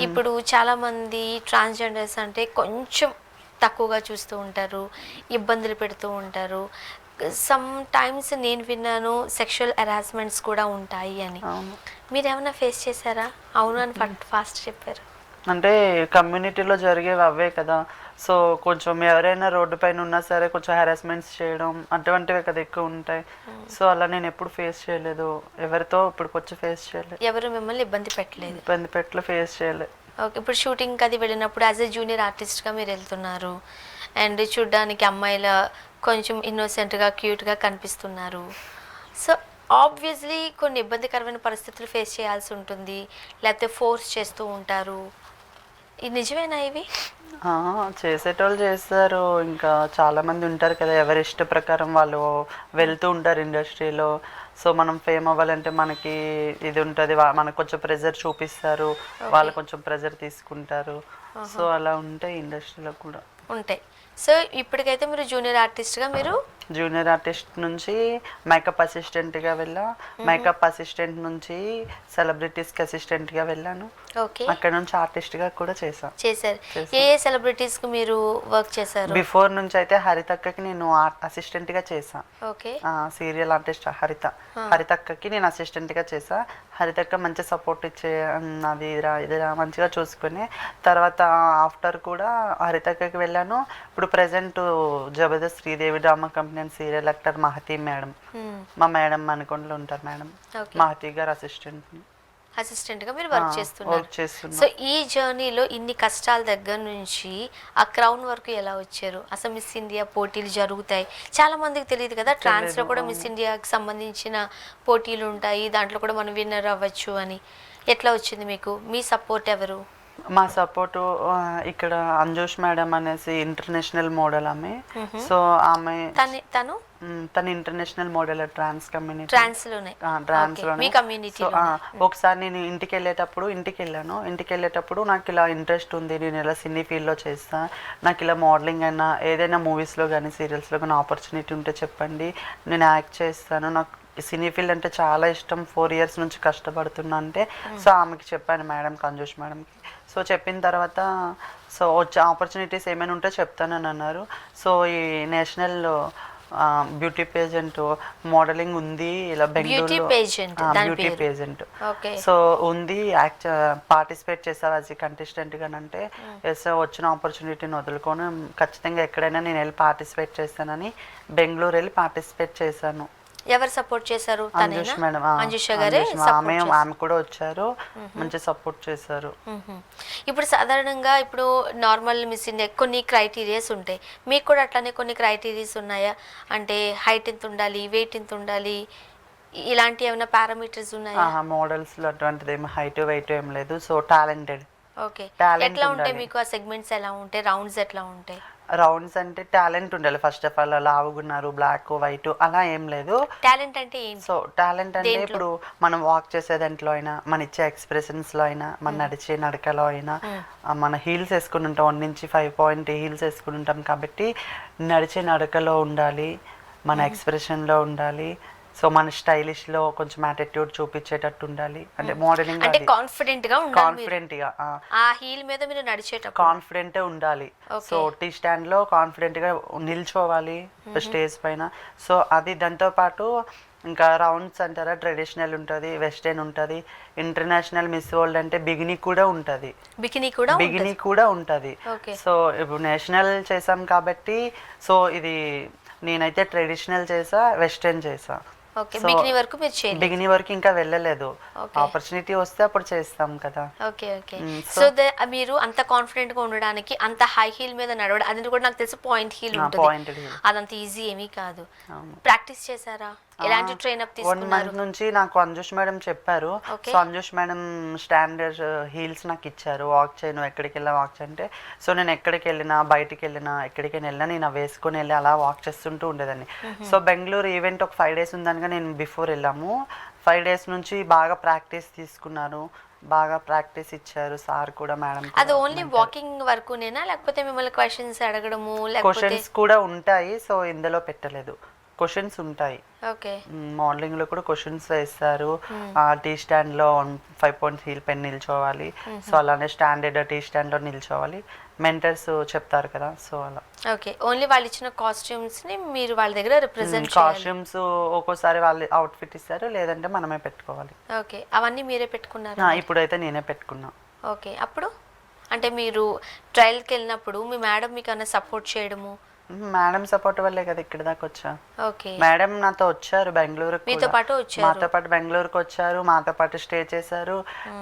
ఇప్పుడు చాలామంది ట్రాన్స్జెండర్స్ అంటే కొంచెం తక్కువగా చూస్తూ ఉంటారు, ఇబ్బందులు పెడుతూ ఉంటారు. సమ్ టైమ్స్ నేను విన్నాను సెక్షువల్ హెరాస్మెంట్స్ కూడా ఉంటాయి అని. అవును. మీరు ఏమైనా ఫేస్ చేశారా? అవును అని ఫాస్ట్ చెప్పారు. అంటే కమ్యూనిటీలో జరిగేవి అవే కదా. సో కొంచెం ఎవరైనా రోడ్డు పైన ఉన్నా సరే కొంచెం హెరాస్మెంట్స్ చేయడం అటువంటివే కదా ఎక్కువ ఉంటాయి. సో అలా నేను ఎప్పుడు ఫేస్ చేయలేదు, ఎవరితో ఇప్పటికొచ్చి ఫేస్ చేయలేదు. ఎవరు మిమ్మల్ని ఇబ్బంది పెట్టలేదు? ఇబ్బంది పెట్టలే, ఫేస్ చేయలేదు. ఓకే. ఇప్పుడు షూటింగ్కి అది వెళ్ళినప్పుడు యాజ్ ఎ జూనియర్ ఆర్టిస్ట్గా మీరు వెళ్తున్నారు అండ్ చూడ్డానికి అమ్మాయిల కొంచెం ఇన్నోసెంట్గా క్యూట్గా కనిపిస్తున్నారు. సో ఆబ్వియస్లీ కొన్ని ఇబ్బందికరమైన పరిస్థితులు ఫేస్ చేయాల్సి ఉంటుంది, లేకపోతే ఫోర్స్ చేస్తూ ఉంటారు. ఇది నిజమేనా ఇవి? చేసేటోళ్ళు చేస్తారు, ఇంకా చాలామంది ఉంటారు కదా ఎవరి ఇష్ట ప్రకారం వాళ్ళు వెళ్తూ ఉంటారు ఇండస్ట్రీలో. సో మనం ఫేమ్ అవ్వాలంటే మనకి ఇది ఉంటుంది, మనకు కొంచెం ప్రెజర్ చూపిస్తారు, వాళ్ళు కొంచెం ప్రెజర్ తీసుకుంటారు. సో అలా ఉంటాయి ఇండస్ట్రీలో కూడా ఉంటాయి. సో ఇప్పటికైతే మీరు జూనియర్ ఆర్టిస్ట్గా మీరు జూనియర్ ఆర్టిస్ట్ నుంచి మేకప్ అసిస్టెంట్గా వెళ్ళా, మేకప్ అసిస్టెంట్ నుంచి సెలబ్రిటీస్కి అసిస్టెంట్గా వెళ్ళాను. ఓకే. అక్కడ నుంచి ఆర్టిస్ట్గా కూడా చేశారు. ఏ ఏ సెలబ్రిటీస్కి మీరు వర్క్ చేశారు? బిఫోర్ నుంచి అయితే హరితక్కకి నేను అసిస్టెంట్గా చేశాను. ఓకే. సీరియల్ ఆర్టిస్ట్ హరితక్కకి నేను అసిస్టెంట్గా చేసా. హరితక్క మంచి సపోర్ట్ ఇచ్చే అది ఇదిరా మంచిగా చూసుకుని తర్వాత ఆఫ్టర్ కూడా హరితక్కకి వెళ్ళాను. ఇప్పుడు present Jabardasth Sridevi drama company serial actor Mahathi madam, మా మేడం మనకొండలో ఉంటారు మేడం, మహతి గారు అసిస్టెంట్గా మీరు వర్క్ చేస్తున్నారు. సో ఈ జర్నీలో ఇన్ని కష్టాల దగ్గర నుంచి ఆ క్రౌన్ వరకు ఎలా వచ్చారు? అసలు మిస్ ఇండియా పోటీలు జరుగుతాయి, చాలా మందికి తెలియదు కదా. ట్రాన్స్లో కూడా మిస్ ఇండియాకి సంబంధించిన పోటీలు ఉంటాయి, దాంట్లో కూడా మనం విన్నర్ అవ్వచ్చు అని. ఎట్లా వచ్చింది మీకు? మీ సపోర్ట్ ఎవరు? మా సపోర్టు ఇక్కడ అంజుష్ మేడం అనేసి ఇంటర్నేషనల్ మోడల్ ఆమె. సో ఆమె తను ఇంటర్నేషనల్ మోడల్ ట్రాన్స్లోనే. సో ఒకసారి నేను ఇంటికి వెళ్ళేటప్పుడు నాకు ఇలా ఇంట్రెస్ట్ ఉంది, నేను ఇలా సినీ ఫీల్డ్లో చేస్తా, నాకు ఇలా మోడలింగ్ అయినా ఏదైనా మూవీస్లో కానీ సీరియల్స్లో కానీ ఆపర్చునిటీ ఉంటే చెప్పండి, నేను యాక్ట్ చేస్తాను, నాకు సినీ ఫీల్డ్ అంటే చాలా ఇష్టం, 4 years నుంచి కష్టపడుతున్నా అంటే. సో ఆమెకి చెప్పాను మేడంకి, అంజుష్ మేడంకి. సో చెప్పిన తర్వాత సో వచ్చే ఆపర్చునిటీస్ ఏమైనా ఉంటే చెప్తానని అన్నారు. సో ఈ నేషనల్ బ్యూటీ పేజెంట్ మోడలింగ్ ఉంది ఇలా బెంగళూరులో, బ్యూటీ పేజెంట్ సో ఉంది, పార్టిసిపేట్ చేసావు యాజ్ కంటెస్టెంట్గా అంటే ఎస్ వచ్చిన ఆపర్చునిటీని వదులుకొని ఖచ్చితంగా ఎక్కడైనా నేను వెళ్ళి పార్టిసిపేట్ చేస్తానని బెంగళూరు వెళ్ళి పార్టిసిపేట్ చేశాను. ఎవరు సపోర్ట్ చేశారు? ఆమె కూడా వచ్చారు, మంచి సపోర్ట్ చేశారు. ఇప్పుడు సాధారణంగా ఇప్పుడు నార్మల్ మిస్ ఇండియా కొన్ని క్రైటీరియాస్ ఉంటాయి, మీకు కూడా అట్లానే కొన్ని క్రైటీరియాస్ ఉన్నాయా? అంటే హైట్ ఎంత ఉండాలి, వెయిట్ ఎంత ఉండాలి, ఇలాంటి ఏమైనా పారామీటర్స్ ఉన్నాయా? మోడల్స్ లో అటువంటిది ఏమి హైట్ వెయిట్ ఏం లేదు. So talented. ఓకే. ఎట్లా ఉంటాయి మీకు ఆ సెగ్మెంట్స్? ఎలా ఉంటాయి? రౌండ్స్ ఎట్లా ఉంటాయి? రౌండ్స్ అంటే టాలెంట్ ఉండాలి ఫస్ట్ ఆఫ్ ఆల్. లావుగున్నారు, బ్లాక్ వైట్ అలా ఏం లేదు. టాలెంట్ అంటే ఏంటి? సో టాలెంట్ అంటే ఇప్పుడు మనం వాక్ చేసే దాంట్లో అయినా, మన ఇచ్చే ఎక్స్ప్రెషన్స్లో అయినా, మన నడిచే నడకలో అయినా, మన హీల్స్ వేసుకుని ఉంటాం 1 నుంచి 5 point హీల్స్ వేసుకుని ఉంటాం కాబట్టి నడిచే నడకలో ఉండాలి, మన ఎక్స్ప్రెషన్లో ఉండాలి. సో మన స్టైలిష్లో కొంచెం యాటిట్యూడ్ చూపించేటట్టు ఉండాలి. అంటే మోడలింగ్ అంటే కాన్ఫిడెంట్గా ఆ హీల్ మీద మీరు నడిచేటప్పుడు కాన్ఫిడెంటే ఉండాలి. సో టీ స్టాండ్లో కాన్ఫిడెంట్గా నిల్చోవాలి స్టేజ్ పైన. సో అది దాంతో పాటు ఇంకా రౌండ్స్ అంటారా, ట్రెడిషనల్ ఉంటుంది, వెస్టర్న్ ఉంటుంది, ఇంటర్నేషనల్ మిస్ వరల్డ్ అంటే బిగినీ కూడా ఉంటుంది. బిగినీ కూడా ఉంటుంది. సో ఇప్పుడు నేషనల్ చేసాం కాబట్టి సో ఇది నేనైతే ట్రెడిషనల్ చేసా, వెస్టర్న్ చేసా. బిగినీ వరకు ఇంకా వెళ్ళలేదు, ఆపర్చునిటీ వస్తే అప్పుడు చేస్తాం కదా. సో మీరు అంత కాన్ఫిడెంట్ గా ఉండడానికి అంత హై హీల్ మీద నడవడం, అది కూడా నాకు తెలిసి పాయింట్ హీల్ ఉంటుంది, అదంత ఈజీ ఏమీ కాదు. ప్రాక్టీస్ చేశారా? ఎలాంటి ట్రైన్ అప్ తీసుకున్నారు? 1 month నుంచి నాకు అంజుష్ మేడం చెప్పారు. So Anjush madam standard heels నాకు ఇచ్చారు, వాక్ చేయను ఎక్కడికి వెళ్ళా వాక్ చేయంటే. సో నేను ఎక్కడికి వెళ్ళినా, బయటికి వెళ్ళినా, ఎక్కడికైనా వెళ్ళినా నేను వేసుకొని వెళ్ళి అలా వాక్ చేస్తుంటూ ఉండేదాన్ని. సో బెంగళూరు ఈవెంట్ ఒక 5 days ఉందనగా నేను బిఫోర్ వెళ్ళాము. 5 days నుంచి బాగా ప్రాక్టీస్ తీసుకున్నాను, బాగా ప్రాక్టీస్ ఇచ్చారు సార్ కూడా, మేడం. అది ఓన్లీ వాకింగ్ వరకునేనా, లేకపోతే మిమ్మల్ని క్వశ్చన్స్ అడగడము? క్వశ్చన్స్ కూడా ఉంటాయి, సో ఇందులో పెట్టలేదు. క్వశ్చన్స్ ఉంటాయి. ఓకే. మోడలింగ్ లో కూడా క్వశ్చన్స్ వేస్తారు. టీ స్టాండ్ లో 5 పాయింట్స్ హీల్ పెన్ నిల్చోవాలి. సో అలానే స్టాండర్డ్ టీ స్టాండ్ లో నిల్చోవాలి. మెంటర్స్ చెప్తారు కదా, సో అలా. ఓకే, ఓన్లీ వాళ్ళు ఇచ్చిన కాస్ట్యూమ్స్ ని మీరు వాళ్ళ దగ్గర రిప్రజెంట్ చేయాలి. కాస్ట్యూమ్స్ ఒక్కోసారి వాళ్ళు అవుట్ఫిట్ ఇస్తారు, లేదంటే మనమే పెట్టుకోవాలి. ఓకే, అవన్నీ మీరే పెట్టుకున్నారా? ఇప్పుడైతే నేనే పెట్టుకున్నా. ఓకే, అప్పుడు అంటే మీరు ట్రయల్కి వెళ్ళినప్పుడు మీ మేడం మీకు అన్న సపోర్ట్ చేయడము? మేడం సపోర్ట్ వల్లే కదా ఇక్కడ దాకా వచ్చా. ఓకే. మేడం నాతో వచ్చారు బెంగళూరుకి, మీతో పాటు వచ్చారు? మాతో పాటు బెంగళూరుకి వచ్చారు, మాతో పాటు స్టే చేశారు.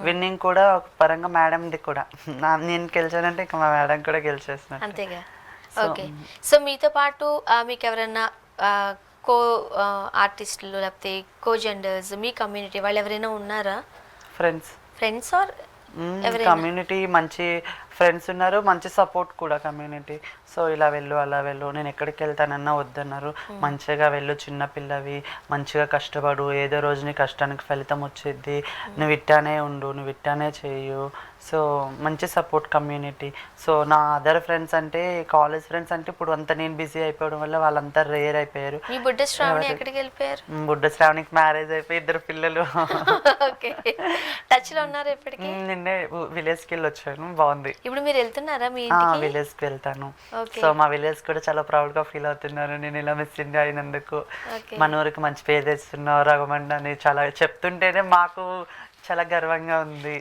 విన్నింగ్ కూడా ఒక పరంగా మేడంది కూడా. నేను గెలిచానంటే ఇంకా మా మేడం కూడా గెలిచేస్తున్నారు. అంతేగా. ఓకే, సో మీతో పాటు మీకు ఎవరైనా కో ఆర్టిస్టులు లేకపోతే కో జెండర్స్ మీ కమ్యూనిటీ వాళ్ళు ఎవరైనా ఉన్నారా? ఫ్రెండ్స్ ఆర్ కమ్యూనిటీ మంచి ఫ్రెండ్స్ ఉన్నారు, మంచి సపోర్ట్ కూడా కమ్యూనిటీ. సో ఇలా వెళ్ళు అలా వెళ్ళు, నేను ఎక్కడికి వెళ్తానన్నా వద్దన్నారు. మంచిగా వెళ్ళు, చిన్నపిల్లవి, మంచిగా కష్టపడు, ఏదో రోజు నీ కష్టానికి ఫలితం వచ్చేది, నువ్వు ఇట్టానే ఉండు, నువ్వు ఇట్టానే చేయు. సో మంచి సపోర్ట్ కమ్యూనిటీ. సో నా అదర్ ఫ్రెండ్స్ అంటే కాలేజ్ ఫ్రెండ్స్ అంటే ఇప్పుడు అంతా నేను బిజీ అయిపోవడం వల్ల వాళ్ళంతా రేర్ అయిపోయారు. బుడ్డ శ్రావణి ఎక్కడికి వెళ్ళిపోయారు? బుడ్డ శ్రావణికి మ్యారేజ్ అయిపోయి 2 పిల్లలు. ఓకే, టచ్ లో ఉన్నారు ఎప్పటికీ? నిన్నే విలేజ్కి వెళ్ళి వచ్చాను, బాగుంది. ఇప్పుడు మీరు వెళ్తున్నారా మీ ఇంటికి? విలేజ్ కి వెళ్తాను. సో మా విలేజ్ కూడా చాలా ప్రౌడ్ గా ఫీల్ అవుతున్నారు నేను ఇలా మిస్ ఇండియా అయినందుకు. మన ఊరికి మంచి పేరు తెస్తున్నావు రఘుమండ అని చాలా చెప్తుంటేనే మాకు చాలా గర్వంగా ఉంది.